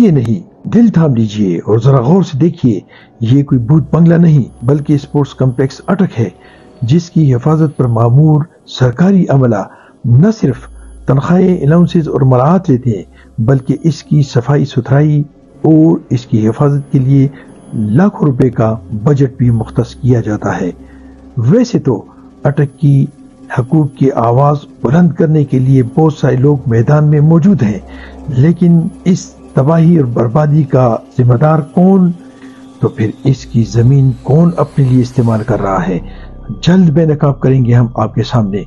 घबराइए नहीं, दिल थाम लीजिए और जरा गौर से देखिए, ये कोई भूत बंगला नहीं बल्कि स्पोर्ट्स कॉम्प्लेक्स अटक है, जिसकी हिफाजत पर मामूर सरकारी अमला न सिर्फ तनख्वाहें, अलाउंसेस और मराहत लेते हैं, बल्कि इसकी सफाई सुथराई और इसकी हिफाजत के लिए लाखों रुपए का बजट भी मुख्तस किया जाता है। वैसे तो अटक की हकूक की आवाज बुलंद करने के लिए बहुत सारे लोग मैदान में मौजूद हैं, लेकिन इस तबाही और बर्बादी का जिम्मेदार कौन, तो फिर इसकी जमीन कौन अपने लिए इस्तेमाल कर रहा है, जल्द बेनकाब करेंगे हम आपके सामने।